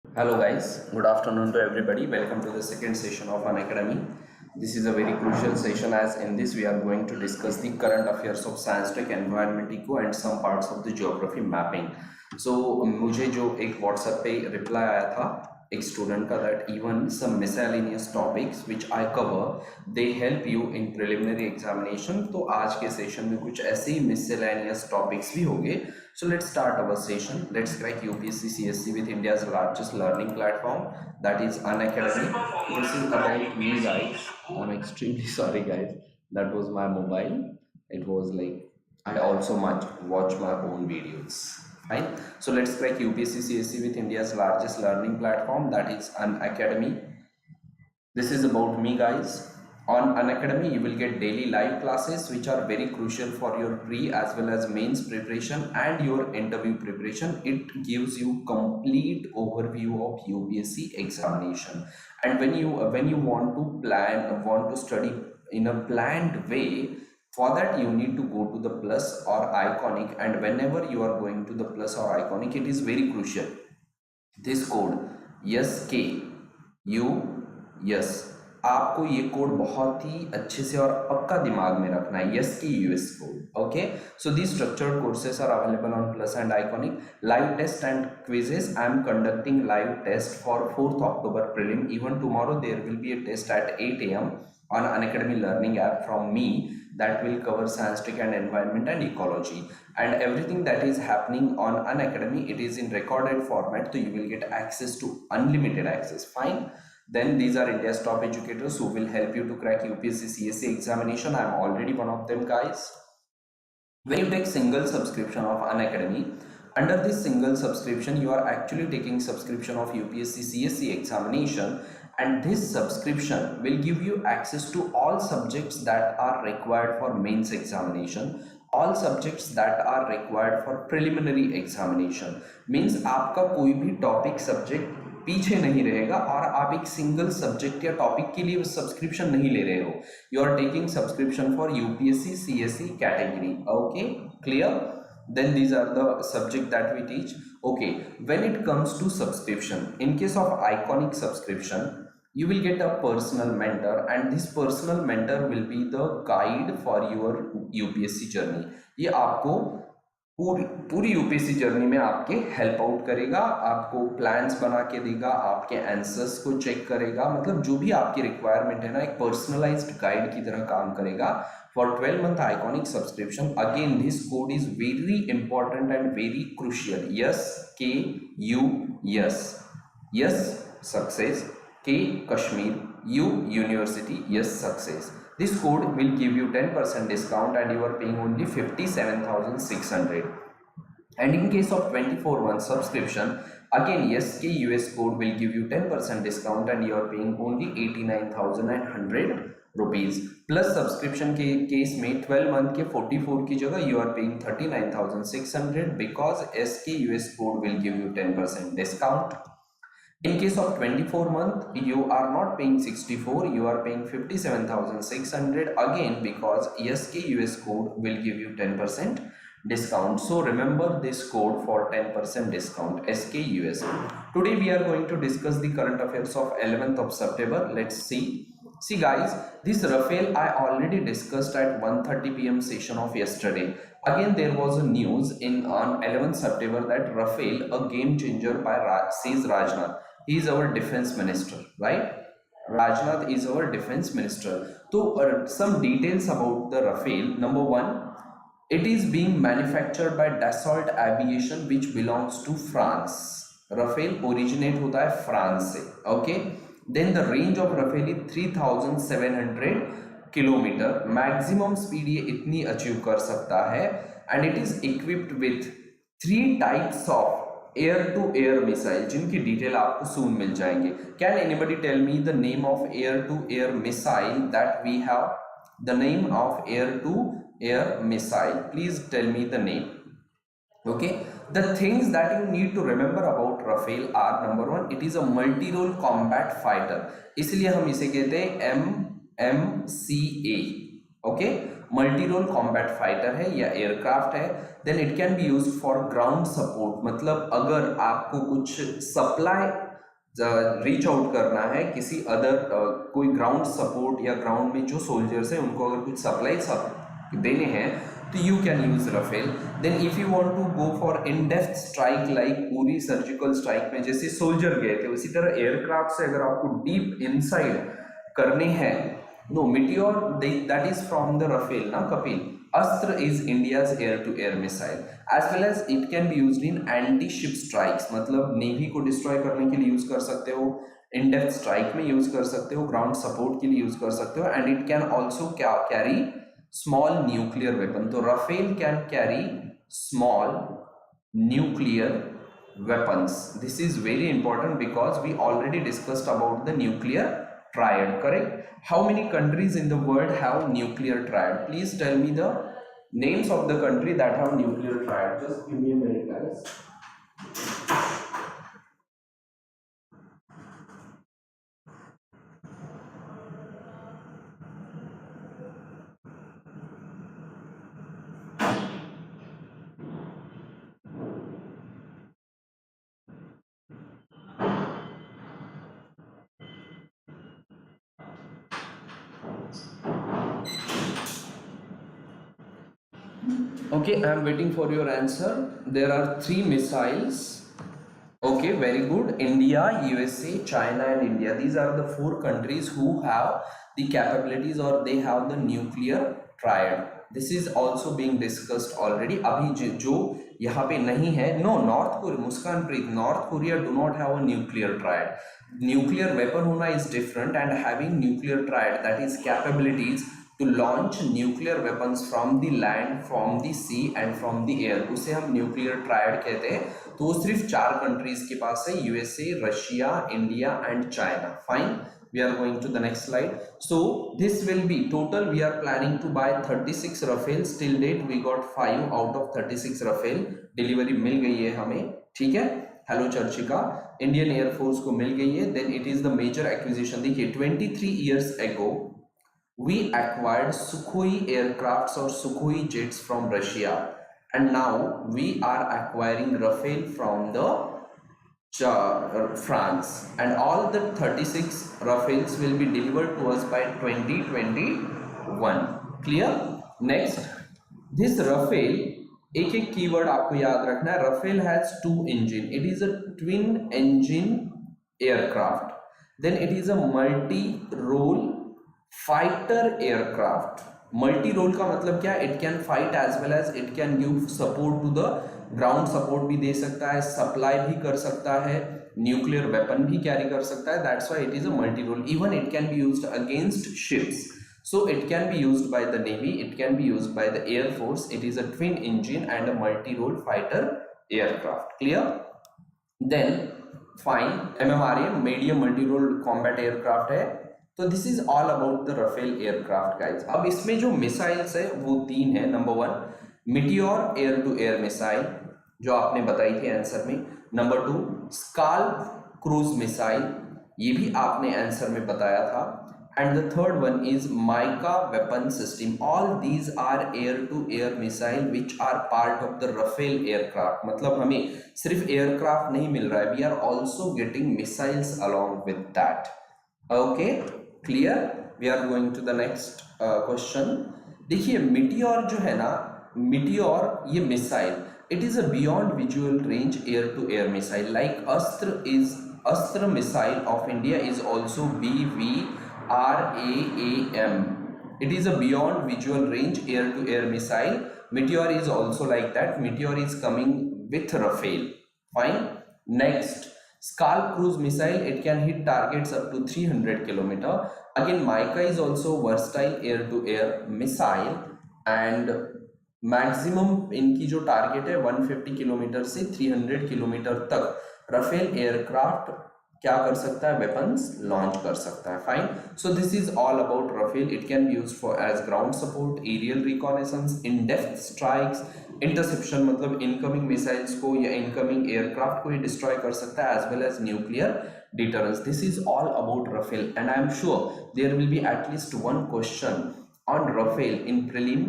Hello guys, good afternoon to everybody. Welcome to the second session of Unacademy. This is a very crucial session as in this we are going to discuss the current affairs of science, tech, environment, eco and some parts of the geography mapping. So मुझे जो एक WhatsApp पे reply आया था एक student का that even some miscellaneous topics which I cover they help you in preliminary examination. तो आज के session में कुछ ऐसे ही miscellaneous topics भी होंगे. So let's start our session. Let's crack UPSC CSE with India's largest learning platform, that is Unacademy. This is about me, guys. I'm extremely sorry, guys. That was my mobile. It was like I also watch my own videos. Fine. So let's crack UPSC CSE with India's largest learning platform, that is Unacademy. This is about me, guys. On Unacademy, you will get daily live classes which are very crucial for your pre as well as mains preparation and your interview preparation. It gives you complete overview of UPSC examination. And when you want to study in a planned way, for that you need to go to the plus or iconic, and whenever you are going to the plus or iconic, it is very crucial. This code yes आपको ये code बहुत ही अच्छे से और पक्का दिमाग में रखना है. यस की US code. Okay, so these structured courses are available on plus and iconic. Live test and quizzes. I am conducting live test for 4th October prelim. Even tomorrow there will be a test at 8 AM on Unacademy learning app from me that will cover science, tech and environment and ecology, and everything that is happening on Unacademy, it is in recorded format, so you will get access to unlimited access. Fine. Then these are India's top educators who will help you to crack UPSC CSE examination. I am already one of them, guys. When you take single subscription of Unacademy, under this single subscription you are actually taking subscription of UPSC CSE examination, and this subscription will give you access to all subjects that are required for mains examination, all subjects that are required for preliminary examination. Means आपका कोई भी topic subject पीछे नहीं रहेगा और आप एक single subject या टॉपिक के लिए सब्सक्रिप्शन नहीं ले रहे हो. You are taking subscription for UPSC CSE category. Okay, clear? Then these are the subject that we teach. Okay, when it comes to subscription, in case of iconic subscription, you will get a personal mentor, and this personal mentor will be the guide for your UPSC journey. ये आपको पूरी UPSC journey में आपके help out करेगा, आपको plans बना के देगा, आपके आंसर्स को चेक करेगा, मतलब जो भी आपकी रिक्वायरमेंट है ना, एक पर्सनलाइज्ड गाइड की तरह काम करेगा for 12 month iconic subscription. Again this code is very important and very crucial. Yes के यू यस सक्सेस, के Kashmir, U university, yes success. This code will give you 10% discount and you are paying only 57,600. And in case of 24 month subscription, again yes के US code will give you 10% discount and you are paying only 89,100 rupees. Plus subscription के case में 12 month के 44 की जगह you are paying 39,600 because S के US code will give you 10% discount. In case of 24 month, you are not paying 64, you are paying 57,600 again because SK US code will give you 10% discount. So remember this code for 10% discount, SK US. Today we are going to discuss the current affairs of 11th of September. Let's see. See guys, this Rafale I already discussed at 1:30 PM session of yesterday. Again there was a news on 11th September that Rafale, a game changer by says Rajnath. He is our defense minister, right? Rajnath is our defense minister. So some details about the Rafale. Number one, it is being manufactured by Dassault Aviation which belongs to France. Rafale originate होता है France से. Okay. Then the range of Rafale is 3,700 kilometre. Maximum speed ये इतनी achieve कर सकता है and it is equipped with 3 types of air to air missile जिनकी detail आपको सून मिल जाएंगे. Can anybody tell me the name of air to air missile that we have? The name of air to air missile, please tell me the name. Okay, the things that you need to remember about Rafale are number one, it is a multi-role combat fighter. इसलिए हम इसे कहते हैं MMCA. Okay, multi-role combat fighter है या aircraft है. Then it can be used for ground support, मतलब अगर आपको कुछ सप्लाई रीच आउट करना है किसी अदर कोई ग्राउंड सपोर्ट या ग्राउंड में जो सोल्जर्स हैं उनको अगर कुछ सप्लाई देने हैं तो you can use Rafale. Then if you want to go for in depth strike like पूरी सर्जिकल स्ट्राइक में जैसे सोल्जर गए थे उसी तरह एयरक्राफ्ट से अगर आपको डीप इनसाइड करने हैं, no Meteor that is from the Rafale ना कपिल। अस्त्र is India's air-to-air missile as well as it can be used in anti-ship strikes, मतलब नेवी को डिस्ट्रॉय करने के लिए यूज कर सकते हो, इन डेप्थ स्ट्राइक में यूज कर सकते हो, ग्राउंड सपोर्ट के लिए यूज कर सकते हो, and it can also carry small nuclear weapon. तो Rafale can carry small nuclear weapons. This is very important because we already discussed about the nuclear triad, correct? How many countries in the world have nuclear triad? Please tell me the names of the country that have nuclear triad. Just give me a minute, guys. Okay, I am waiting for your answer. There are 3 missiles. Okay, very good. India, USA, China and India. These are the 4 countries who have the capabilities or they have the nuclear triad. This is also being discussed already. अभी जो यहाँ पे नहीं है, no, North Korea, Muskan Preet, North Korea do not have a nuclear triad. Nuclear weapon होना is different and having nuclear triad, that is capabilities to launch nuclear weapons from the land, from the sea and from the air, उसे हम nuclear triad कहते हैं। तो वो सिर्फ 4 countries के पास है, USA, Russia, India and China. Fine, we are going to the next slide. So this will be total, we are planning to buy 36 Rafales. Till date we got 5 out of 36 Rafale. Delivery मिल गई है हमें, ठीक है। Hello Charchika, Indian air force को मिल गई है। Then it is the major acquisition. देखिए 23 years ago we acquired Sukhoi aircrafts or Sukhoi jets from Russia, and now we are acquiring Rafale from the France, and all the 36 Rafales will be delivered to us by 2021. Clear? Next, this Rafale, एक एक keyword आपको याद रखना है। Rafale has 2 engine. It is a twin engine aircraft. Then it is a multi-role fighter aircraft. Multi role का मतलब क्या? It can fight as well as it can give support to the ground, support भी दे सकता है, supply भी कर सकता है, न्यूक्लियर वेपन भी कैरी कर सकता है। That's why it is a multi role. Even it can be used against ships, so it can be used by the navy, it can be used by the air force. It is a twin engine and a multi role fighter aircraft. Clear? Then fine, MMRA medium multi role combat aircraft है। तो this is all about the Rafale aircraft guys. अब इसमें जो missiles है वो 3 है। Number 1 Meteor air to air missile जो आपने बताई थी आंसर में। नंबर 2 स्काल्प क्रूज मिसाइल, ये भी आपने आंसर में बताया था। And the third one is MICA weapon system. All these are air to air missile which are part of the Rafale aircraft. मतलब हमें सिर्फ एयरक्राफ्ट नहीं मिल रहा है, we are also getting missiles along with that. Okay, clear? We are going to the next question. देखिए Meteor जो है ना, मिटियोर ये missile, it is a beyond visual range air to air missile like अस्त्र missile of India is also BVRAAM. It is a beyond visual range air to air missile. Meteor is also like that. Meteor is coming with Rafale. Fine. Next, Scalp cruise missile. It can hit targets up to 300 km. Again, Mica is also versatile air to air missile, and maximum इनकी जो target है 150 kilometre से 300 kilometre तक Rafale aircraft क्या कर सकता है? Weapons launch कर सकता है। Fine, so this is all about Rafale. It can be used for as ground support, aerial reconnaissance, in depth strikes, interception मतलब इनकमिंग मिसाइल्स को या इनकमिंग एयरक्राफ्ट को ही डिस्ट्रॉय कर सकता है, as well as nuclear deterrence. This is all about Rafale, and I am sure there will be at least 1 question on Rafale in prelim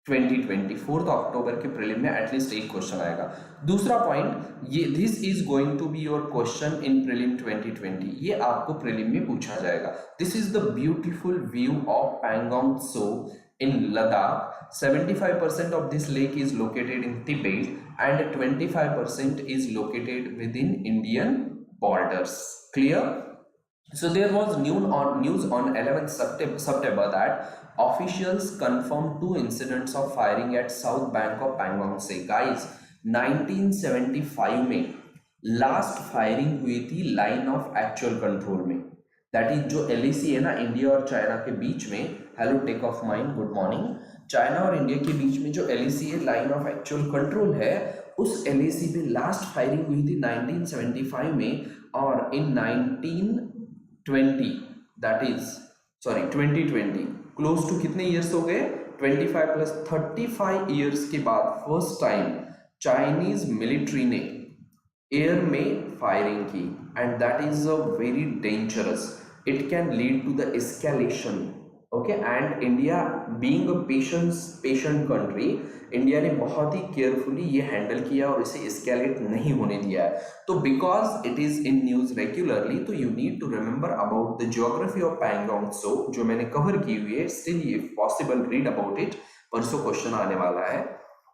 2020 4 अक्टूबर के prelim में एटलीस्ट एक क्वेश्चन आएगा। दूसरा पॉइंट, ये this is going to be your question in prelim 2020, ये आपको prelim में पूछा जाएगा। This is the beautiful view of Pangong Tso in Ladakh. 75% of this lake is located in Tibet and 25% is located within Indian borders. Clear? So there was news on 11th September that officials confirmed 2 incidents of firing at south bank of Pangong Tse. Guys, 1975 में last firing हुई थी line of actual control में, that is जो LAC है ना India और China के बीच में। Hello take of mind, good morning. China और इंडिया के बीच में जो एलएसी है, लाइन ऑफ एक्चुअल कंट्रोल है, उस एलएसी पे लास्ट फायरिंग हुई थी 1975 में, और in 1920 that is sorry 2020 close to कितने ईयर्स हो गए, 25 प्लस 35 ईयर्स के बाद फर्स्ट टाइम चाइनीज मिलिट्री ने एयर में फायरिंग की, and that is a very dangerous, it can lead to the escalation. Okay, and India being a patient country, India ने बहुत ही केयरफुली ये हैंडल किया और इसे एस्केलेट नहीं होने दिया है। तो because it is in news regularly, तो you need to remember about the geography of Pangong Tso, जो मैंने कवर की हुई है। Still if possible read about it, परसों क्वेश्चन आने वाला है।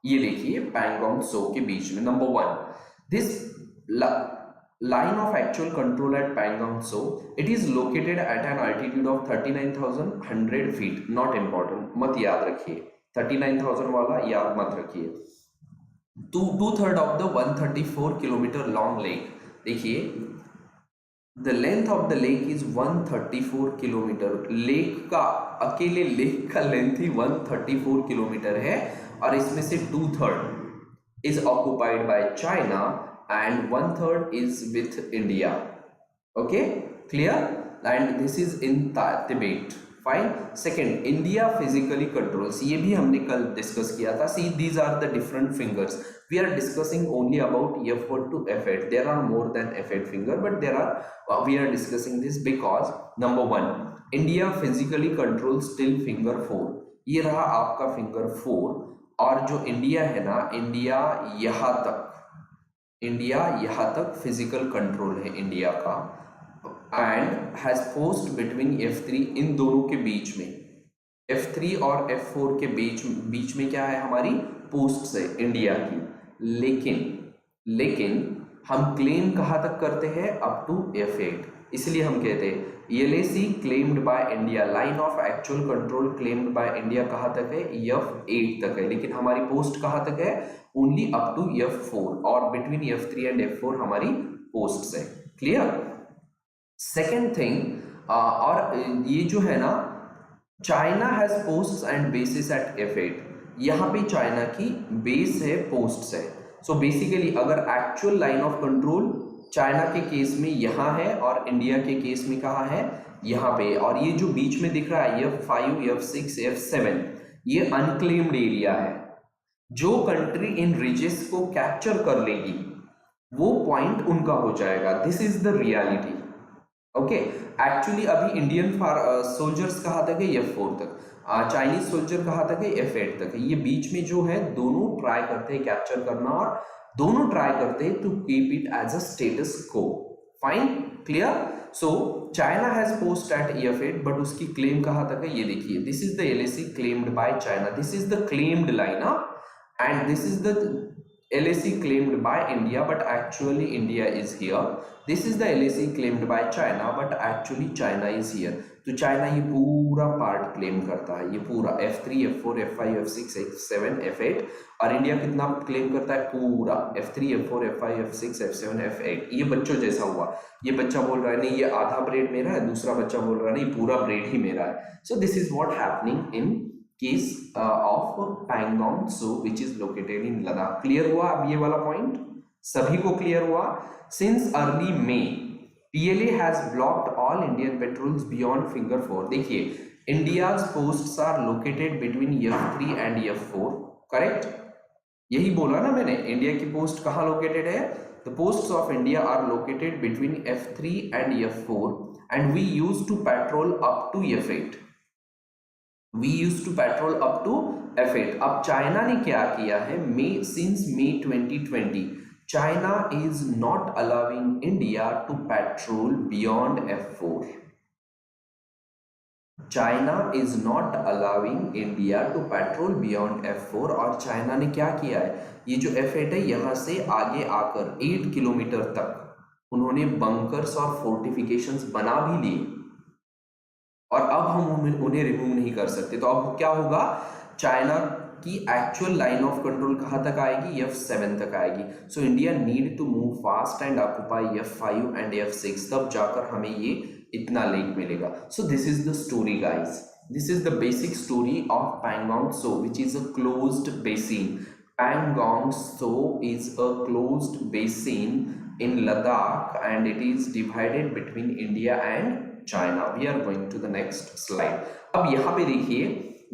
ये देखिए पैंगोंग त्सो के बीच में, number 1 this line of actual control at Pangong Tso, it is located at an altitude of 39,100 feet. Not important, मत याद रखिए, 39,000 वाला याद मत रखिए। 2/3 of the 134 kilometer long lake, देखिए the length of the lake is 134 kilometer, lake का अकेले लेक का लेंथ ही 134 किलोमीटर है, और इसमें से 2/3 is occupied by China and 1/3 is with India. Okay, clear? And this is in Tibet. Fine. Second, India physically controls, ये भी हमने कल डिस्कस किया था। See, these are the different fingers. We are discussing only about F1 to F8. There are more than F8 finger, but there are we are discussing this because number 1, India physically controls till finger 4. ये रहा आपका finger 4, और जो India है ना, India यहाँ तक physical control है इंडिया का, and has post between F3, इन दोनों के बीच में, F3 और F4 के बीच में क्या है, हमारी पोस्ट है इंडिया की। लेकिन हम क्लेम कहाँ तक करते हैं, अप टू F8, इसलिए हम कहते हैं LAC claimed by India, line of actual control claimed by India कहाँ तक है, F8 तक है, लेकिन हमारी पोस्ट कहाँ तक है, ओनली अप टू F4, और बिटवीन F3 एंड F4 हमारी पोस्ट है। क्लियर? सेकेंड थिंग, और ये जो है ना, China has post and bases at F8, यहाँ पे चाइना की बेस है, पोस्ट है। सो बेसिकली अगर actual line of control China के केस में यहाँ है और इंडिया के केस में कहाँ है, यहाँ पे, और ये जो बीच में दिख रहा है F5, F6, F7, ये अनक्लेम्ड एरिया है। जो कंट्री इन रिजेस को कैप्चर कर लेगी वो पॉइंट उनका हो जाएगा। This is the reality. Okay, actually अभी इंडियन सोल्जर्स कहाँ तक है, F4 तक, चाइनीज सोल्जर कहाँ तक है, F8 तक है। ये बीच में जो है, दोनों ट्राई करते हैं कैप्चर करना, और दोनों ट्राई करते हैं to keep it as a status quo. Fine, clear? So China has post at F8, but उसकी क्लेम कहाँ तक है, ये देखिए, this is the LAC claimed by China, this is the claimed line, and this is the LAC claimed by India, but actually India is here. This is the LAC claimed by China, but actually China is here. तो China ये पूरा part claim करता है, ये पूरा F3, F4, F5, F6, F7, F8, और India कितना claim करता है, पूरा F3, F4, F5, F6, F7, F8। ये बच्चों जैसा हुआ, ये बच्चा बोल रहा है नहीं ये आधा ब्रेड मेरा है, दूसरा बच्चा बोल रहा है नहीं पूरा ब्रेड ही मेरा है। So this is what happening in case of Pangong Tso which is located in Ladakh. Clear हुआ अब ये वाला पॉइंट, सभी को क्लियर हुआ? Since early may PLA has blocked all Indian patrols beyond finger 4. देखिए, India's posts are located between F3 and F4, correct? यही बोला ना मैंने, इंडिया की पोस्ट कहाँ लोकेटेड है? The posts of India are located between F3 and F4, and we used to patrol up to F8. We use to patrol up to F8। अब China ने क्या किया है, since May 2020 China is not allowing India to patrol beyond F4। China is not allowing India to patrol beyond F4। और China ने क्या किया है, ये जो F8 है यहां से आगे आकर 8 किलोमीटर तक उन्होंने बंकर्स और फोर्टिफिकेशंस बना भी लिए, और अब हम उन्हें रिमूव नहीं कर सकते। तो अब क्या होगा, चाइना की एक्चुअल लाइन ऑफ कंट्रोल कहां तक आएगी, F7 तक आएगी। So India need to move fast and occupy F5 and F6, तब जाकर हमें ये इतना लेक मिलेगा। So this is the story guys, this is the basic story of Pangong Tso which is a closed basin. Pangong Tso is a closed basin in Ladakh and it is divided between India and China. We are going to the next slide. अब यहाँ पे देखिए,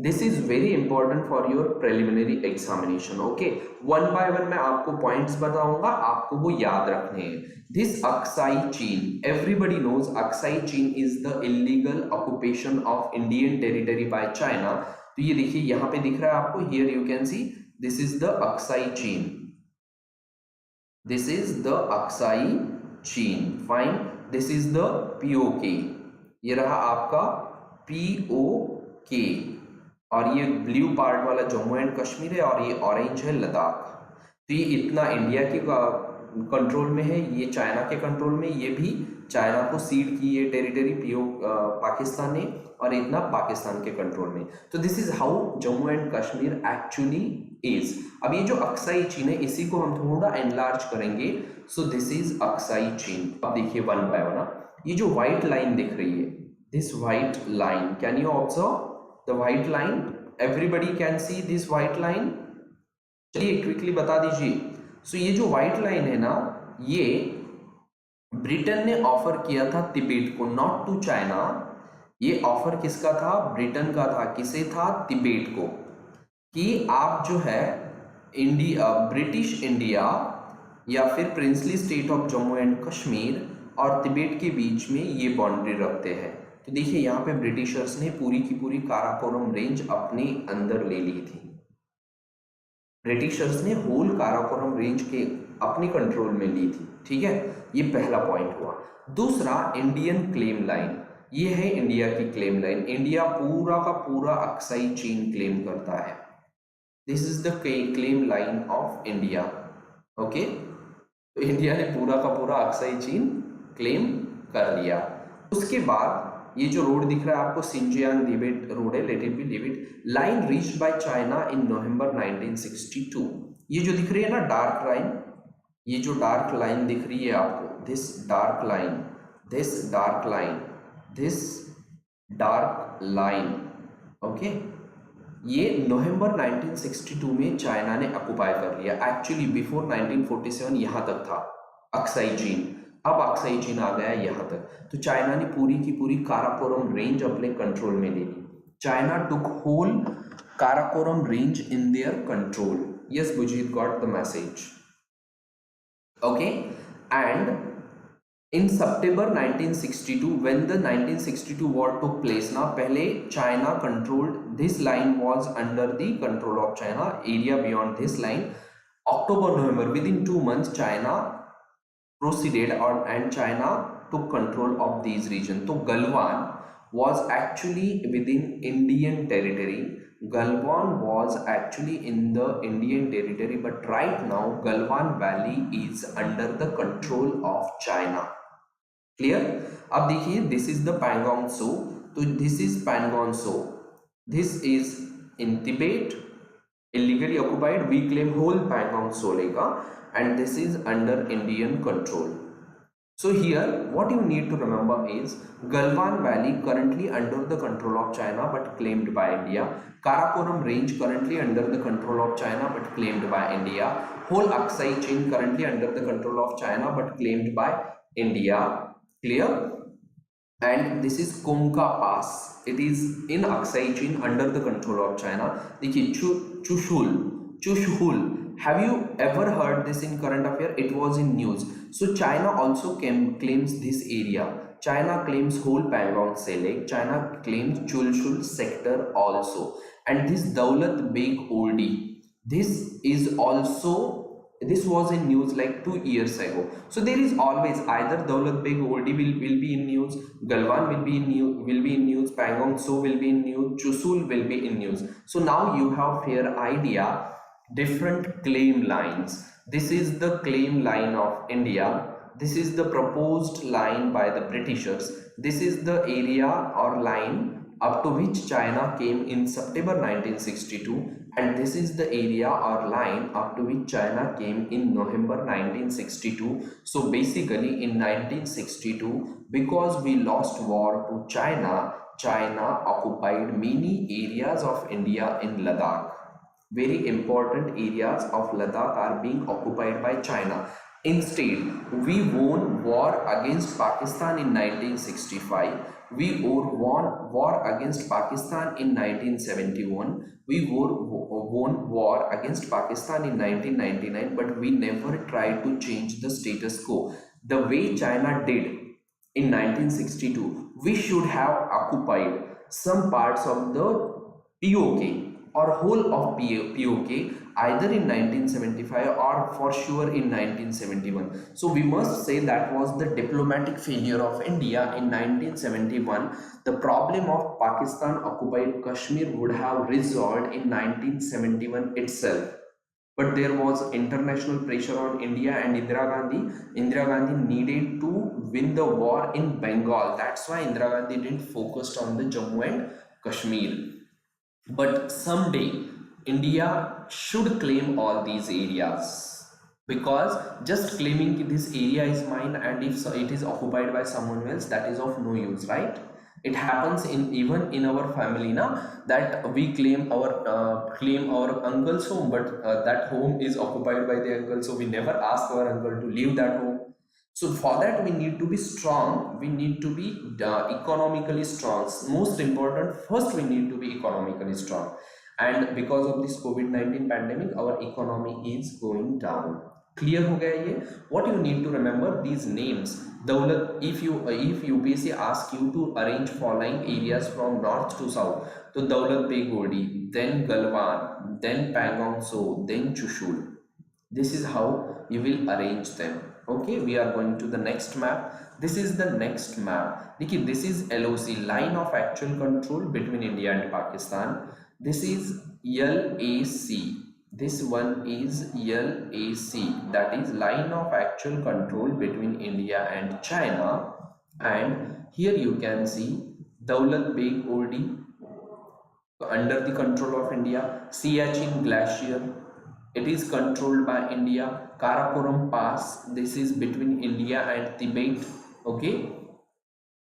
this is very important for your preliminary examination. Okay, one by one मैं आपको points बताऊंगा, आपको वो याद रखने हैं। This Aksai chain, everybody knows Aksai chain is the illegal occupation of Indian territory by China. तो ये देखिए यहाँ पे दिख रहा है आपको, here you can see this is the Aksai chain. This is the Aksai chain. Fine. This is the POK. ये रहा आपका POK, और ये ब्लू पार्ट वाला जम्मू एंड कश्मीर है, और ये ऑरेंज है लद्दाख। तो ये इतना इंडिया के कंट्रोल में है, ये चाइना के कंट्रोल में, ये भी चाइना को सीड की ये टेरिटरी पाकिस्तान ने, और इतना पाकिस्तान के कंट्रोल में। तो this is how Jammu and Kashmir actually is. अब ये जो अक्साई चीन है इसी को हम थोड़ा एनलार्ज करेंगे। सो दिस इज अक्साई चीन। अब देखिए वन बाय वन, ये जो व्हाइट लाइन दिख रही है, this white line, can you observe the white line? Everybody can see this white line? चलिए क्विकली बता दीजिए। सो ये जो व्हाइट लाइन है ना, ये ब्रिटेन ने ऑफर किया था तिब्बत को, नॉट टू चाइना। ये ऑफर किसका था? ब्रिटेन का था। किसे था? तिब्बत को, कि आप जो है ब्रिटिश इंडिया या फिर princely state of Jammu and Kashmir और तिब्बत के बीच में ये बाउंड्री रखते हैं। तो देखिए यहाँ पे ब्रिटिशर्स ने पूरी की पूरी काराकोरम रेंज अपने अंदर ले ली थी। ब्रिटिशर्स ने होल काराकोरम रेंज के अपने कंट्रोल में ली थी। ठीक है, ये पहला पॉइंट हुआ। दूसरा, इंडियन क्लेम लाइन, ये है इंडिया की क्लेम लाइन। इंडिया पूरा का पूरा अक्साई चीन क्लेम करता है। This is the claim line of India. Okay, तो इंडिया ने पूरा का पूरा अक्साई चीन क्लेम कर लिया। उसके बाद ये जो रोड दिख रहा है आपको, सिंजियांग तिब्बत रोड है, let it be Tibet. Line reached by China in November 1962। ये जो दिख रही है ना डार्क लाइन, ये जो डार्क लाइन दिख रही है आपको, this dark line, this dark line, this dark line, okay, ये नवंबर 1962 में चाइना ने ऑक्युपाई कर लिया। एक्चुअली बिफोर 1947 यहाँ तक था अक्साई चीन, अब अक्साई चीन आ गया यहाँ तक। तो चाइना ने पूरी की पूरी काराकोरम रेंज अपने कंट्रोल में ले ली। China took whole Karakoram range in their control. Yes बुजीत got the message, okay. And in September 1962 when the 1962 war took place, ना पहले China controlled this line, was under the control of China, area beyond this line, October November within 2 months China proceeded and China took control of these region. तो Galwan was actually within Indian territory. Galwan was actually in the Indian territory, but right now Galwan Valley is under the control of China. Clear? अब देखिए, this is the Pangong Tso, तो this is Pangong Tso, this is in Tibet, illegally occupied, we claim whole Pangong Tso लेगा, and this is under Indian control. So here what you need to remember is Galwan Valley currently under the control of China but claimed by India. Karakoram range currently under the control of China but claimed by India. Whole Aksai chain currently under the control of China but claimed by India. Clear? And this is Konka Pass. It is in Aksai chain under the control of China. देखिए Chushul Have you ever heard this in current affair? It was in news. So China also claims this area. China claims whole Pangong Sea Lake. China claims Chulshul sector also. And this Daulat Beg Oldi, this was in news like 2 years ago. So there is always either Daulat Beg Oldi will be in news, Galwan will be in news, Pangong So will be in news, Chusul will be in news. So now you have fair idea different claim lines. This is the claim line of India. This is the proposed line by the Britishers. This is the area or line up to which China came in September 1962, and this is the area or line up to which China came in November 1962. So basically in 1962, because we lost war to China, China occupied many areas of India in Ladakh. Very important areas of Ladakh are being occupied by China. Instead, we won war against Pakistan in 1965. We won war against Pakistan in 1971. We won war against Pakistan in 1999, but we never tried to change the status quo. The way China did in 1962, we should have occupied some parts of the POK or whole of POK either in 1975 or for sure in 1971. So we must say that was the diplomatic failure of India in 1971. The problem of Pakistan occupied Kashmir would have resolved in 1971 itself. But there was international pressure on India and Indira Gandhi. Indira Gandhi needed to win the war in Bengal. That's why Indira Gandhi didn't focus on the Jammu and Kashmir. But someday India should claim all these areas, because just claiming this area is mine and if so it is occupied by someone else, that is of no use, right? It happens in even in our family now, that we claim our uncle's home, but that home is occupied by the uncle, so we never ask our uncle to leave that home. So for that we need to be strong, we need to be economically strong. Most important, first we need to be economically strong, and because of this COVID-19 pandemic our economy is going down. Clear ho gaya ye? What you need to remember, these names. Daulat, if UPSC ask you to arrange following areas from north to south, so Daulat Beg Godi, then Galwan, then Pangong So, then Chushul. This is how you will arrange them. Okay, we are going to the next map. This is the next map. This is LOC, line of actual control between India and Pakistan. This is LAC. This one is LAC, that is line of actual control between India and China. And here you can see Daulat Beg Oldi under the control of India. Siachen Glacier, it is controlled by India. Karakoram Pass, this is between India and Tibet. Okay,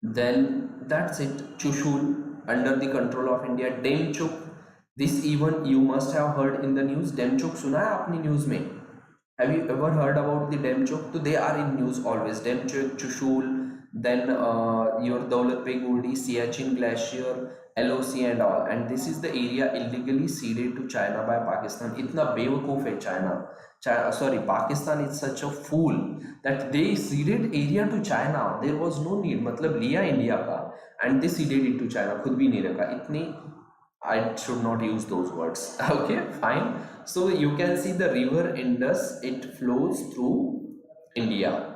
then that's it. Chushul under the control of India. Demchuk, this even you must have heard in the news. Demchuk सुना है आपने news में? Have you ever heard about the Demchuk? So they are in news always. Demchuk, Chushul, then your Daulat Beg Oldi, Siachen Glacier, LOC and all. And this is the area illegally ceded to China by Pakistan. Itna bewakoof hai China. Pakistan is such a fool that they ceded area to China. There was no need. मतलब लिया India का and they ceded it to China. खुद भी नहीं रखा. इतनी, I should not use those words. Okay, fine. So you can see the river Indus, it flows through India.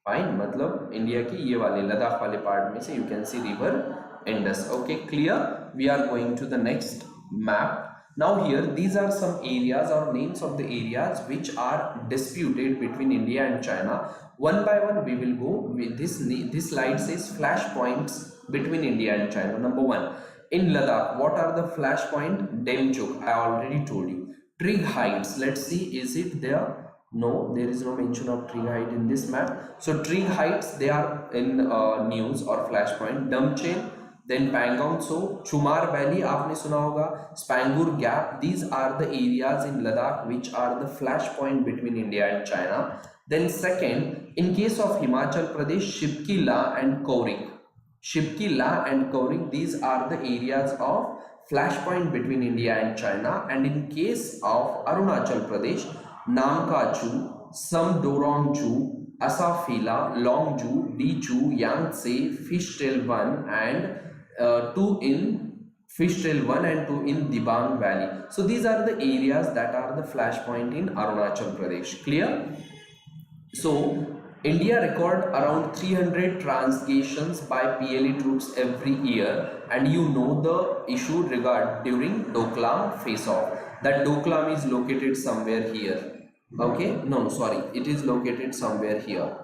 Fine, मतलब India की ये वाले लद्दाख वाले part में से you can see river Indus. Okay, clear? We are going to the next map. Now here these are some areas or names of the areas which are disputed between India and China. One by one we will go. This slide says flashpoints between India and China. Number one, in Ladakh, what are the flashpoint? Demchuk, I already told you. Trig Heights, let's see, is it there? No, there is no mention of Trig Height in this map. So Trig Heights, they are in news or flashpoint. Damchen, then Pangong So, Chumar Valley, आपने सुना होगा, Spangur Gap. These are the areas in Ladakh which are the flashpoint between India and China. Then second, in case of Himachal Pradesh, Shipki La and Kaurik. Shipki La and Kaurik, these are the areas of flashpoint between India and China. And in case of Arunachal Pradesh, Namkachu, Samdorongju, Asafila, Longju, Dichu, Yangtze, Fishtail 1 and 2 in Fishtail 1 and 2 in Dibang Valley. So these are the areas that are the flashpoint in Arunachal Pradesh. Clear? So India record around 300 transgressions by PLA troops every year, and you know the issue regard during Doklam face-off. That Doklam is located somewhere here. Okay, no, sorry, it is located somewhere here.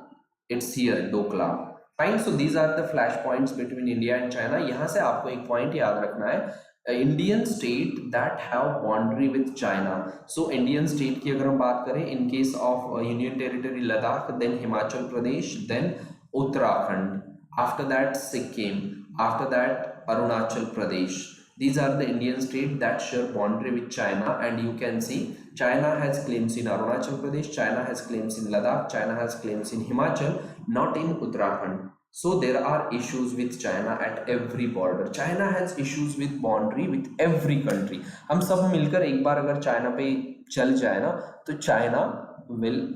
It's here, Doklam. Fine. So these are the flashpoints between India and China. यहाँ से आपको एक point याद रखना है. Indian state that have boundary with China. So Indian state की अगर हम बात करें, in case of Union Territory Ladakh, then Himachal Pradesh, then Uttarakhand, after that Sikkim, after that Arunachal Pradesh. These are the Indian states that share boundary with China, and you can see China has claims in Arunachal Pradesh, China has claims in Ladakh, China has claims in Himachal, not in Uttarakhand. So there are issues with China at every border. China has issues with boundary with every country. हम सब मिलकर एक बार अगर China पे चल जाए ना, तो China will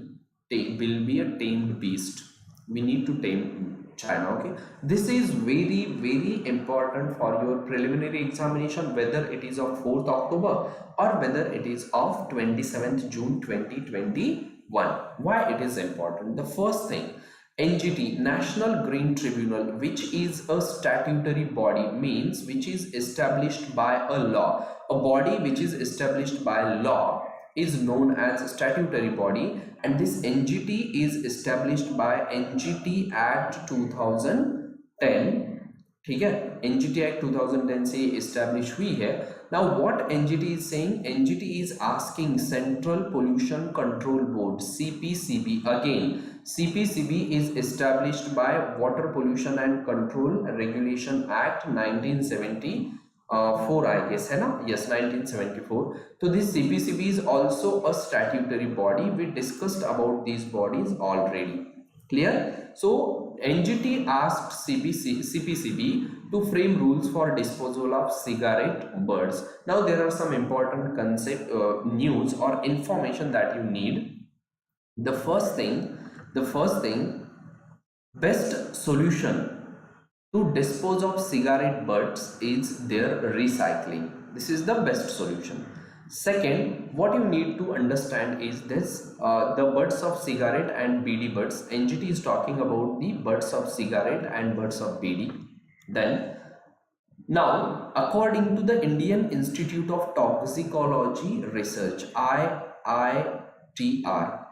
be a tamed beast. We need to tame China. Okay, this is very important for your preliminary examination, whether it is of 4th October or whether it is of 27th June 2021. Why it is important? The first thing, NGT, National Green Tribunal, which is a statutory body, means which is established by a law. A body which is established by law is known as a statutory body, and this NGT is established by NGT Act 2010. ठीक है, NGT Act 2010 से established हुई है. Now what NGT is saying? NGT is asking Central Pollution Control Board, CPCB. Again, CPCB is established by Water Pollution and Control Regulation Act 1974, I guess, है ना? Yes, 1974. So this CPCB is also a statutory body. We discussed about these bodies already. Clear? So NGT asked CPCB to frame rules for disposal of cigarette butts. Now there are some important concept, news or information that you need. The first thing, best solution to dispose of cigarette butts is their recycling. This is the best solution. Second, what you need to understand is this, the butts of cigarette and BD butts. NGT is talking about the butts of cigarette and butts of BD. Then, now, according to the Indian Institute of Toxicology Research, IITR,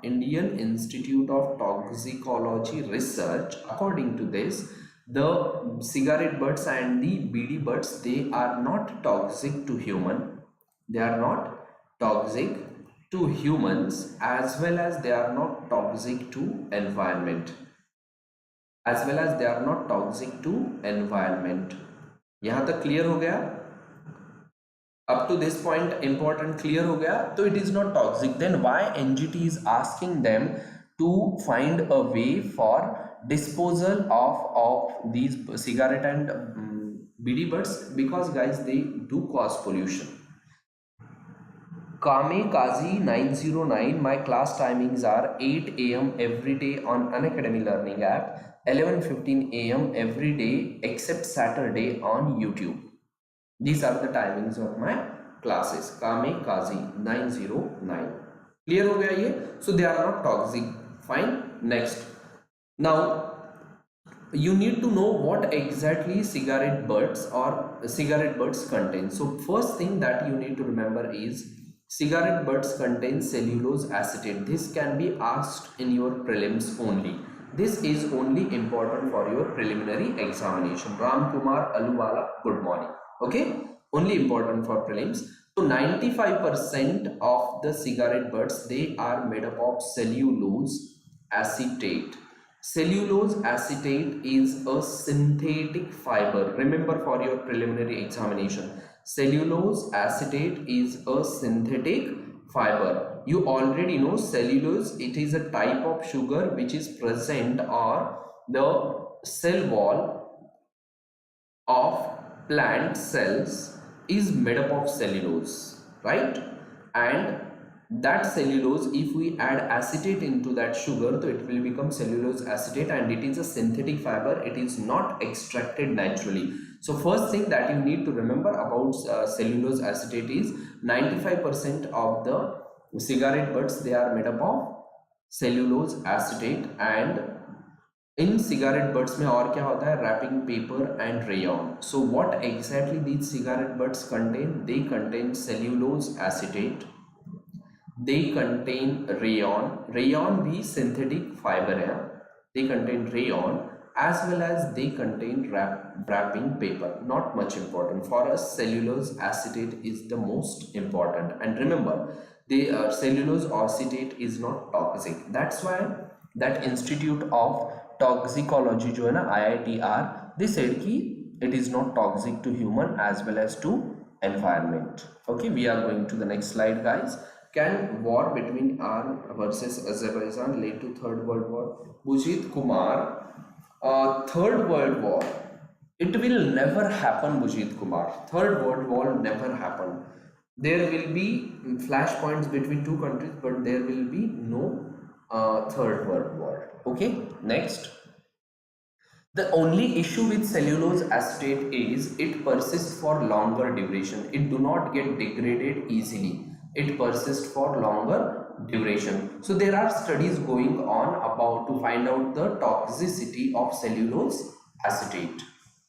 Indian Institute of Toxicology Research, according to this, the cigarette butts and the BD butts, they are not toxic to human. They are not toxic to humans, as well as they are not toxic to environment. यहाँ तक clear हो गया? Up to this point, important clear हो गया? तो it is not toxic. Then why NGT is asking them to find a way for disposal of these cigarette and BD butts? Because guys, they do cause pollution. Kamikaze 909, my class timings are 8 AM every day on Unacademy Learning app, 11:15 AM every day except Saturday on YouTube. These are the timings of my classes. Kamikaze 909. Clear हो गया ये? So they are not toxic. Fine. Next. Now you need to know what exactly cigarette butts contain. So first thing that you need to remember is cigarette butts contain cellulose acetate. This can be asked in your prelims only. This is only important for your preliminary examination. Ram Kumar Aluwala, good morning. Okay, only important for prelims. So 95% of the cigarette butts, they are made up of cellulose acetate. Cellulose acetate is a synthetic fiber. Remember for your preliminary examination, cellulose acetate is a synthetic fiber. You already know cellulose, it is a type of sugar which is present on the cell wall of plant cells, is made up of cellulose, right? And that cellulose, if we add acetate into that sugar, so it will become cellulose acetate, and it is a synthetic fiber. It is not extracted naturally. So first thing that you need to remember about cellulose acetate is 95% of the cigarette butts, they are made up of cellulose acetate. And in cigarette butts में और क्या होता है, wrapping paper and rayon. So what exactly these cigarette butts contain? They contain cellulose acetate, they contain rayon. Rayon भी synthetic fiber है. They contain rayon as well as they contain wrapping paper. Not much important for us. Cellulose acetate is the most important. And remember, the cellulose acetate is not toxic. That's why that Institute of Toxicology जो है ना, IITR, they said कि it is not toxic to human as well as to environment. Okay, we are going to the next slide, guys. Can war between Iran versus Azerbaijan lead to Third World War? Bujit Kumar, Third World War, it will never happen, Bujit Kumar. Third World War never happen. There will be flashpoints between two countries, but there will be no Third World War. Okay, next. The only issue with cellulose acetate is it persists for longer duration. It do not get degraded easily. It persists for longer duration. So there are studies going on about to find out the toxicity of cellulose acetate.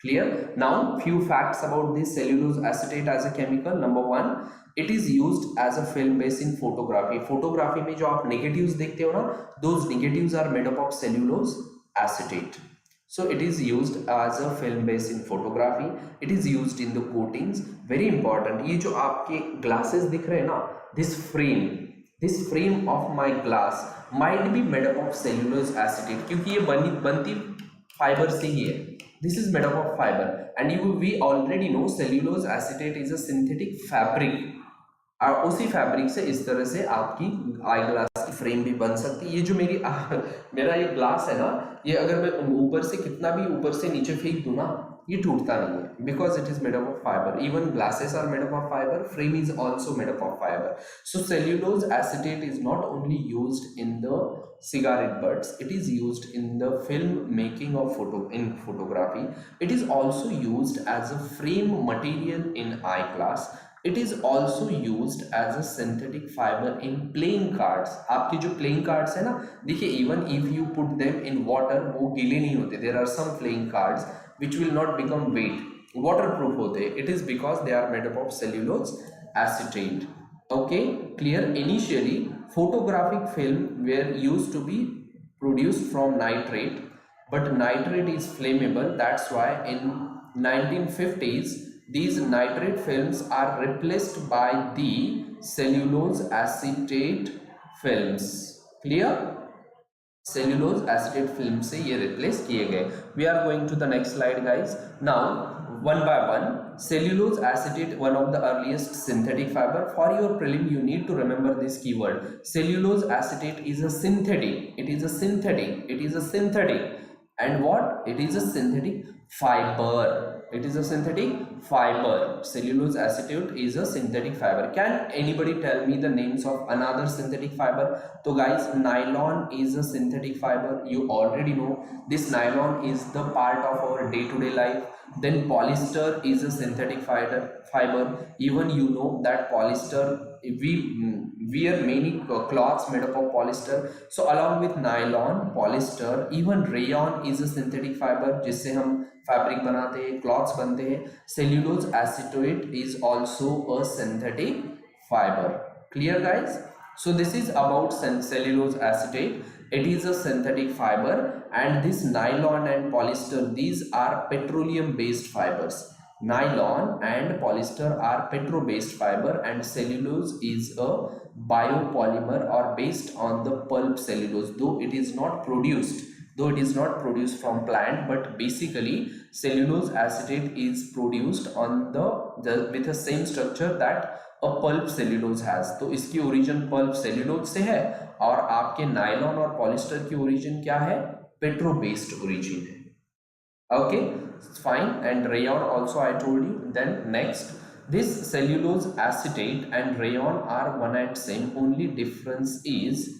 Clear? Now few facts about this cellulose acetate as a chemical. Number one, it is used as a film base in photography. Photography में जो आप negatives देखते हो ना, those negatives are made up of cellulose acetate. So it is used as a film base in photography. It is used in the coatings. Very important. ये जो आपके glasses दिख रहे हैं ना, this frame of my glass might be made up of cellulose acetate, क्योंकि ये बनती fiber से ही है. This is made up of fiber, and we already know cellulose acetate is a synthetic fabric. और उसी फैब्रिक से इस तरह से आपकी आई ग्लास की फ्रेम भी बन सकती है. ये जो मेरा ये ग्लास है ना, ये अगर मैं ऊपर से कितना भी ऊपर से नीचे फेंक दूं ना, ये टूटता नहीं है, because it is made up of fibre. Even glasses are made up of fibre, frame is also made up of fibre. So cellulose acetate is not only used in the cigarette butts, it is used in the film making of photography. It is also used as a frame material in eyeglass. It is also used as a synthetic fiber in playing cards. आपके जो playing cards है ना, देखिए even if you put them in water, वो गीले नहीं होते. There are some playing cards which will not become wet, waterproof होते. It is because they are made up of cellulose acetate. Okay, clear? Initially photographic film were used to be produced from nitrate, but nitrate is flammable. That's why in 1950s these nitrate films are replaced by the cellulose acetate films. Clear? Cellulose acetate film से ये replace किए गए. We are going to the next slide, guys. Now one by one, cellulose acetate, one of the earliest synthetic fiber. For your prelim, you need to remember this keyword. Cellulose acetate is a synthetic. It is a synthetic. It is a synthetic. And what? It is a synthetic fiber. It is a synthetic fiber. Cellulose acetate is a synthetic fiber. Can anybody tell me the names of another synthetic fiber? So guys, nylon is a synthetic fiber. You already know this. Nylon is the part of our day-to-day life. Then polyester is a synthetic fiber. Even you know that polyester, we wear many cloths made up of polyester. So along with nylon, polyester, even rayon is a synthetic fiber जिससे हम fabric बनाते हैं, clothes बनते हैं. Cellulose acetate is also a synthetic fiber. Clear, guys? So this is about cellulose acetate. It is a synthetic fiber, and this nylon and polyester, these are petroleum based fibers. Nylon and polyester are petro based fiber, and cellulose is a biopolymer or based on the pulp cellulose, though it is not produced from plant, but basically cellulose acetate is produced on with the same structure that a pulp cellulose has. तो इसकी origin pulp cellulose से है, और आपके nylon और polyester की origin क्या है? Petro based origin है. Okay, fine. And rayon also I told you. Then next, This cellulose acetate and rayon are one and same. Only difference is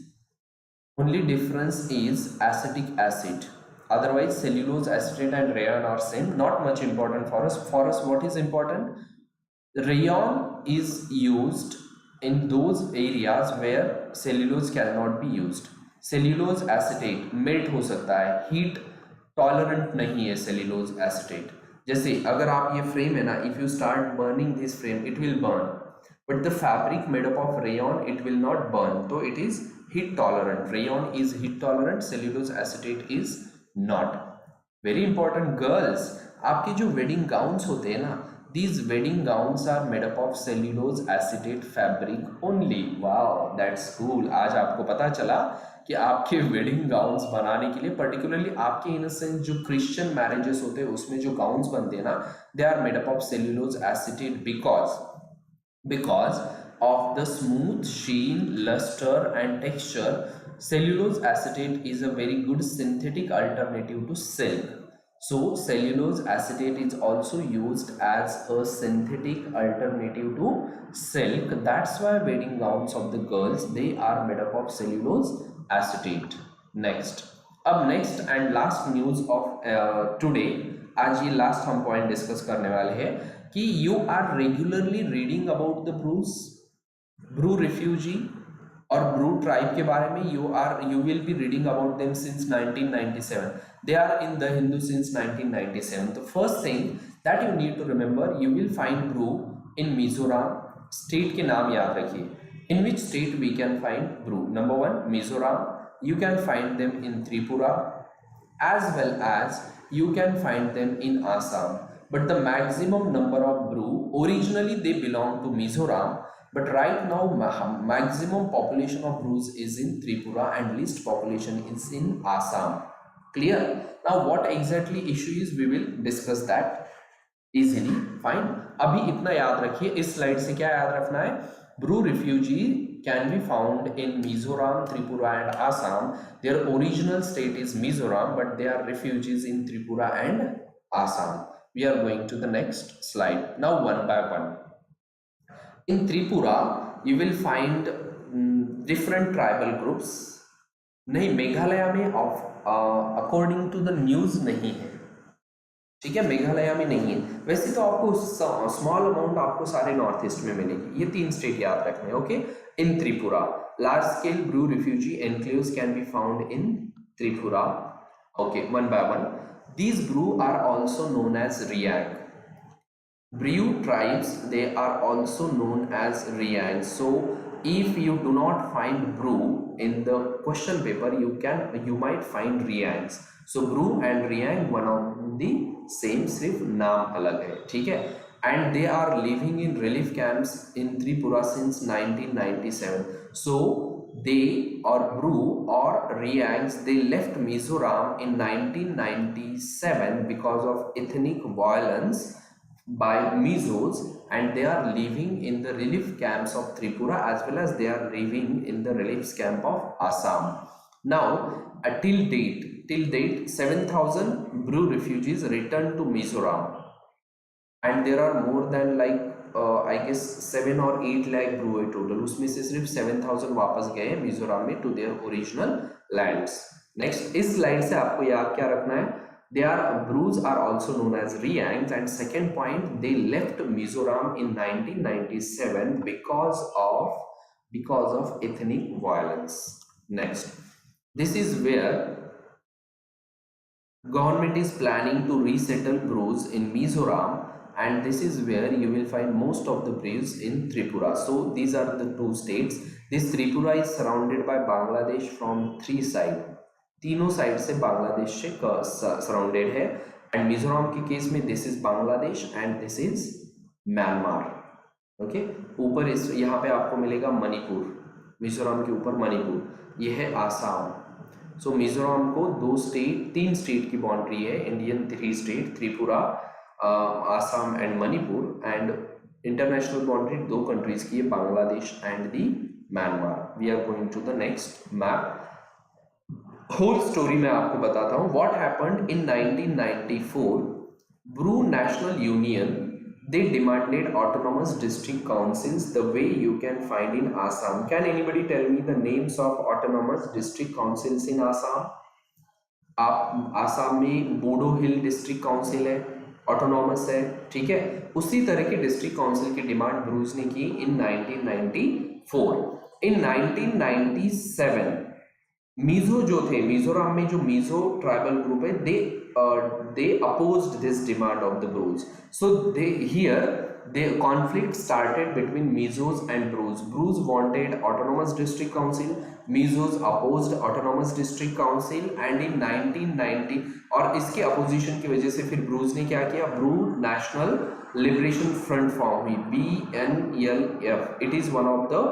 acetic acid. Otherwise cellulose acetate and rayon are same. Not much important for us. For us what is important? Rayon is used in those areas where cellulose cannot be used. Cellulose acetate melt हो सकता है, heat tolerant नहीं है cellulose acetate. जैसे अगर आप ये frame है ना, if you start burning this frame it will burn, but the fabric made up of rayon it will not burn, so it is heat tolerant. Rayon is heat tolerant, cellulose acetate is not. Very important girls, आपके जो wedding gowns होते हैं ना, these wedding gowns are made up of cellulose acetate fabric only. Wow, that's cool. आज आपको पता चला कि आपके वेडिंग गाउन्स बनाने के लिए, पर्टिकुलरली आपके इन सेंस जो क्रिश्चियन मैरिजेस होते हैं उसमें जो गाउन्स बनते हैं ना, they are made up of cellulose acetate because of the smooth sheen, lustre and texture. Cellulose acetate is a very good synthetic alternative to silk. So cellulose acetate is also used as a synthetic alternative to silk. That's why wedding gowns of the girls, they are made up of cellulose acetate. Next, अब next and last news of today, आज ये last हम point discuss करने वाले हैं कि you are regularly reading about the Bru refugee और Bru tribe के बारे में. you will be reading about them since 1997. They are in the Hindu since 1997. The first thing that you need to remember, you will find Bru in Mizoram. State के नाम याद रखिए. In which state we can find Bru? Number 1, Mizoram. You can find them in Tripura as well as you can find them in Assam. But the maximum number of brew, originally they belong to Mizoram, but right now maximum population of brews is in Tripura and least population is in Assam. Clear? Now what exactly issue is, we will discuss that easily. Fine. अभी इतना याद रखिए, इस slide से क्या याद रखना है? Brew refugee can be found in Mizoram, Tripura and Assam. Their original state is Mizoram, but they are refugees in Tripura and Assam. We are going to the next slide. Now one by one. In Tripura, you will find different tribal groups. नहीं, मेघालय में according to the news नहीं है, ठीक है, मेघालय में नहीं है. वैसे तो आपको स्मॉल अमाउंट आपको सारे नॉर्थ ईस्ट में मिलेगी. ये 3 स्टेट याद रखने हैं. Okay. In Tripura, large scale Bru refugee enclaves can be found in Tripura. Okay, one by one. These brew are also known as Riang. Brew tribes, they are also known as Riang. So if you do not find brew in the question paper, you might find Riangs. So brew and Riang one of the same, सिर्फ नाम अलग है, ठीक है. And they are living in relief camps in Tripura since 1997. So they or Bru or Riangs, they left Mizoram in 1997 because of ethnic violence by Mizos, and they are living in the relief camps of Tripura as well as they are living in the relief camp of Assam. Now till date 7,000 Bru refugees returned to Mizoram, and there are more than like I guess 7 or 8 lakh brew है total. उसमें से सिर्फ 7,000 वापस गए हैं मिजोरम में to their original lands. Next, इस slide से आपको याद क्या रखना है? They are brews are also known as Riangs, and second point, they left Mizoram in 1997 because of ethnic violence. Next, this is where government is planning to resettle brews in Mizoram, and this is where you will find most of the brews in Tripura. So these are the 2 states. This Tripura is surrounded by Bangladesh from 3 sides. तीनों side से बांग्लादेश से surrounded है. And Mizoram के case में this is Bangladesh and this is Myanmar. Okay. ऊपर इस यहाँ पे आपको मिलेगा मणिपुर, मिजोरम के ऊपर मणिपुर, ये है आसाम. सो मिजोरम को 3 स्टेट की बाउंड्री है, Indian 3 state, Tripura, Assam and Manipur, and international boundary 2 countries की है, Bangladesh and the Myanmar. We are going to the next map. Whole story मैं आपको बताता हूँ. What happened in 1994. Bru national union They demanded autonomous district councils the way you can find in Assam. Can anybody tell me the names of autonomous district councils in Assam? आप आसाम में बोडो हिल district council है, autonomous है, ठीक है। उसी तरह की district council की डिमांड ब्रूज ने की इन 1994। इन 1997 मीजो जो थे, मिजोरम में जो मीजो ट्राइबल ग्रुप है, they opposed this demand of the Brus. So the conflict started between Mizos and Brus. Brus wanted autonomous district council, Mizos opposed autonomous district council, and in 1990 और इसके opposition की वजह से फिर Bruges ने क्या किया, Bru national liberation front form हुई, BNLF. It is one of the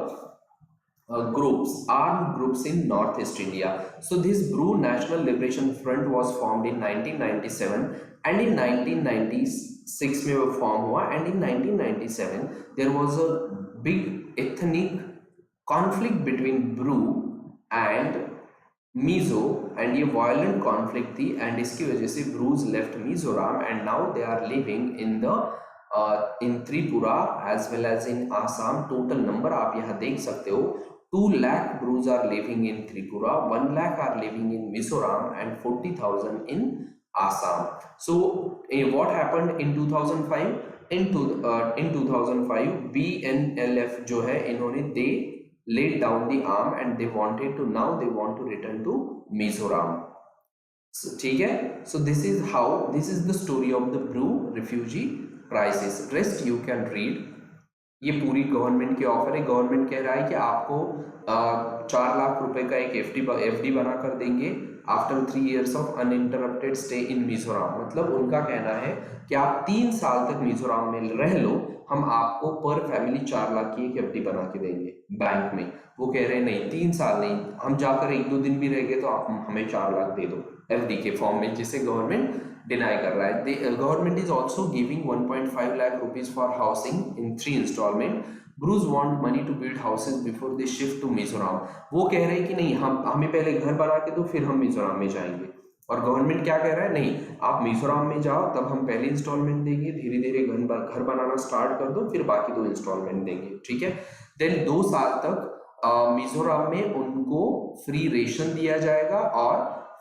groups, armed groups in Northeast India. So this Bru National Liberation Front was formed in 1997 and in 1996 में वो form हुआ, and in 1997 there was a big ethnic conflict between Bru and Mizo, and ये violent conflict थी, and इसकी वजह से Brus left Mizoram and now they are living in the in Tripura as well as in Assam. Total number आप यहाँ देख सकते हो, 2 lakh Brus are living in Tripura, 1 lakh are living in Mizoram, and 40,000 in Assam. So what happened in 2005? In 2005 BNLF जो है, इन्होंने they laid down the arm and they want to return to Mizoram. So, ठीक है. So this is the story of the Bru refugee crisis. Rest you can read. ये पूरी government की offer है। Government कह रहा है कि आपको 4 लाख रुपए का एक एफडी बना कर देंगे after 3 years of uninterrupted stay in Mizoram. मतलब उनका कहना है कि आप 3 साल तक मिजोरम में रह लो, हम आपको पर फैमिली 4 लाख की एक एफडी बना के देंगे बैंक में। वो कह रहे हैं नहीं, 3 साल नहीं, हम जाकर 1-2 दिन भी रह गए तो आप हमें 4 लाख दे दो एफडी के फॉर्म में, जिसे गवर्नमेंट डिनाई कर रहा है। Government is also giving 1.5 lakh rupees for housing in 3 instalment. Brus want money to build houses before they shift to Mizoram. वो कह रहे हैं कि नहीं, हमें पहले घर बना के दो, फिर हम मिजोरम में जाएंगे। और गवर्नमेंट क्या कह रहा है, नहीं आप मिजोरम में जाओ, तब हम पहले इंस्टॉलमेंट देंगे, धीरे धीरे घर बनाना स्टार्ट कर दो, फिर बाकी 2 इंस्टॉलमेंट देंगे, ठीक है। देन 2 साल तक मिजोरम में उनको फ्री रेशन दिया जाएगा और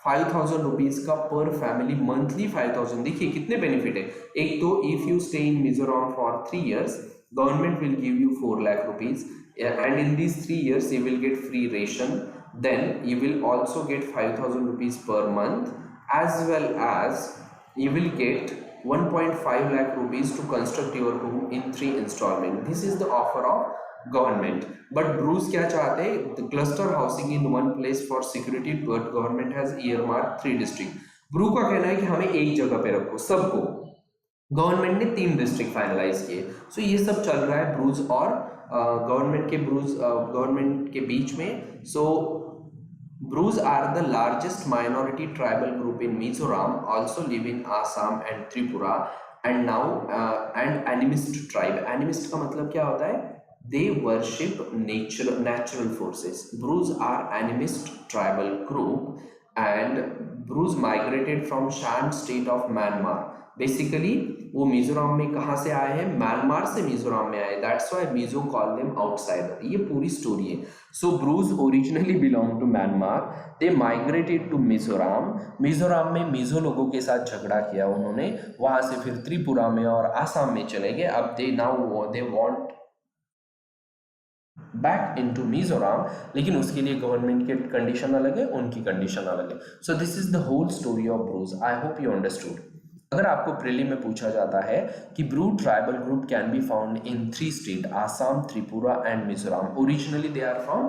5,000 रुपीज का पर फैमिली मंथली 5,000। देखिए कितने बेनिफिट है। एक तो if you stay in Mizoram for 3 years, government will give you 4 lakh rupees, and in these 3 years you will get free ration. Then you will also get 5,000 rupees per month, as well as you will get 1.5 lakh rupees to construct your home in 3 installment. This is the offer of government. But Bruce क्या चाहते हैं, the cluster housing in one place for security, but government has earmarked 3 district. Bru का कहना है कि हमें एक जगह पे रखो सबको। गवर्नमेंट ने 3 डिस्ट्रिक्ट फाइनलाइज किए। सो ये सब चल रहा है ब्रूज और गवर्नमेंट के बीच में। So Brus are the largest minority tribal group in Mizoram, also live in Assam and Tripura, and now and animist tribe. Animist का मतलब क्या होता है, they worship natural forces. Brus are animist tribal group, and Brus migrated from Shan state of Myanmar. Basically वो मिजोरम में कहाँ से आए हैं, म्यांमार से मिजोरम में आए। That's why Mizo call them outsider. ये पूरी स्टोरी है। So Brus originally belong to Myanmar, they migrated to Mizoram. Mizoram में मिजो लोगों के साथ झगड़ा किया उन्होंने, वहां से फिर त्रिपुरा में और आसाम में चले गए। अब they want back into Mizoram, लेकिन उसके लिए गवर्नमेंट के कंडीशन अलग है, उनकी कंडीशन अलग है। So this is the whole story of Brus. I hope you understood. अगर आपको प्रीलिम में पूछा जाता है कि Bru tribal group can be found in 3 state, Assam, Tripura and Mizoram. Originally they are from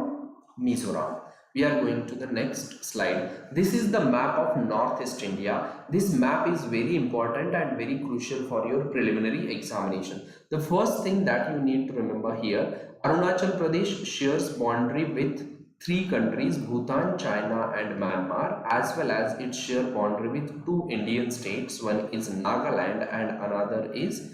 Mizoram. We are going to the next slide. This is the map of Northeast India. This map is very important and very crucial for your preliminary examination. The first thing that you need to remember here, Arunachal Pradesh shares boundary with 3 countries, Bhutan, China and Myanmar, as well as it shares boundary with 2 Indian states. One is Nagaland and another is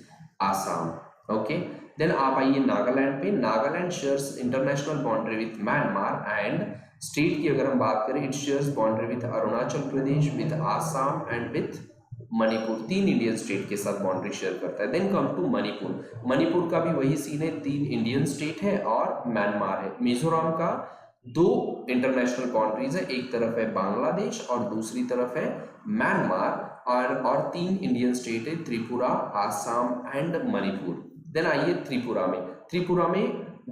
Assam. Okay. Then आप आइए नागालैंड पे। Nagaland shares international boundary with Myanmar, and state की अगर हम बात करें, it shares boundary with Arunachal Pradesh, with Assam and with Manipur, 3 Indian state के साथ बाउंड्री शेयर करता है। Then come to Manipur, Manipur का भी वही सीन है, 3 इंडियन स्टेट है और म्यांमार है। मिजोरम का 2 इंटरनेशनल बाउंड्रीज है, एक तरफ है बांग्लादेश और दूसरी तरफ है म्यांमार, और 3 इंडियन स्टेट है, त्रिपुरा, आसाम एंड मणिपुर। देन आइए त्रिपुरा में, त्रिपुरा में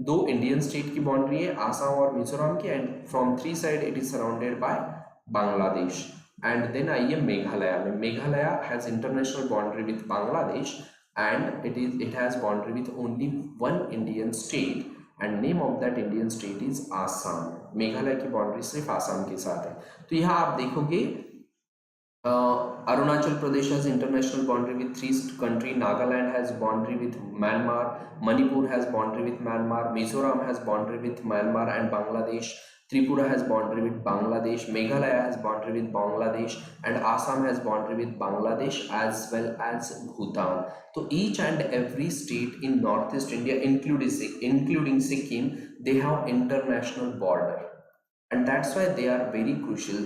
2 इंडियन स्टेट की बाउंड्री है, आसाम और मिजोरम की, and from 3 side it is surrounded by Bangladesh. And then आइए मेघालय में, Meghalaya has international boundary with Bangladesh and it has boundary with only 1 Indian state and name of that Indian state is Assam. Meghalaya की boundary सिर्फ आसाम के साथ है। तो यहाँ आप देखोगे Arunachal Pradesh has international boundary with 3 countries. Nagaland has boundary with Myanmar. Manipur has boundary with Myanmar. Mizoram has boundary with Myanmar and Bangladesh. Tripura has boundary with Bangladesh. Meghalaya has boundary with Bangladesh, and Assam has boundary with Bangladesh as well as Bhutan. So each and every state in Northeast India, including Sikkim, they have international border. And that's why they are very crucial,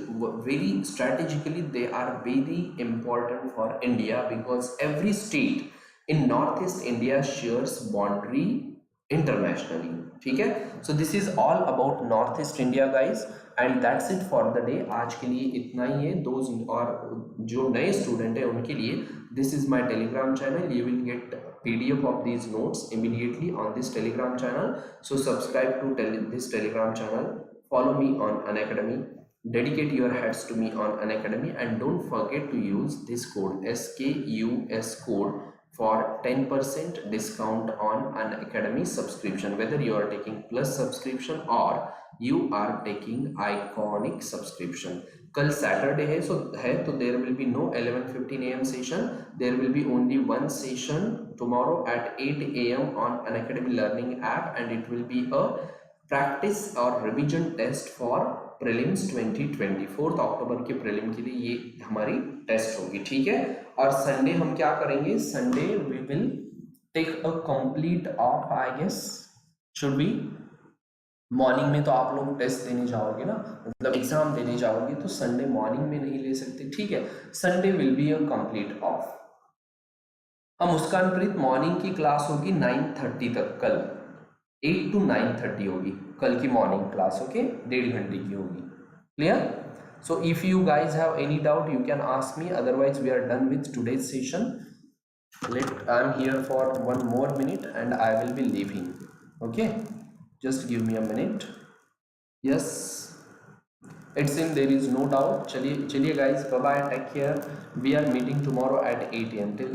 very strategically they are very important for India, because every state in Northeast India shares boundary internationally. ठीक है, so this is all about Northeast India guys, and that's it for the day. आज के लिए इतना ही है। those और जो नए स्टूडेंट है उनके लिए this is my Telegram channel, you will get PDF of these notes immediately on this Telegram channel. So subscribe to this Telegram channel, follow me on Unacademy, dedicate your heads to me on Unacademy, and don't forget to use this code SKUS code for 10% discount on Unacademy subscription, whether you are taking plus subscription or you are taking iconic subscription. कल Saturday है, तो there will be no 11:15 AM session, there will be only one session tomorrow at 8 AM on Unacademy learning app, and it will be a practice और revision test for prelims 2020। 4 अक्टूबर के prelim के लिए ये हमारी test होगी, ठीक है। और संडे हम क्या करेंगे, Sunday we will take a complete off, I guess should be morning में। तो आप लोग टेस्ट देने जाओगे ना, मतलब एग्जाम देने जाओगे, तो संडे मॉर्निंग में नहीं ले सकते, ठीक है। Sunday will be a complete of. अब मुस्कान प्रीत मॉर्निंग की क्लास होगी 9:30 तक, कल 8 to 9:30 होगी कल की मॉर्निंग क्लास, ओके, 1.5 घंटे की होगी, clear. So if you guys have any doubt you can ask me, otherwise we are done with today's session. Let I am here for 1 more minute and I will be leaving, okay, just give me a minute. Yes, it seems there is no doubt. चलिए guys, bye bye, take care, we are meeting tomorrow at 8 AM. Till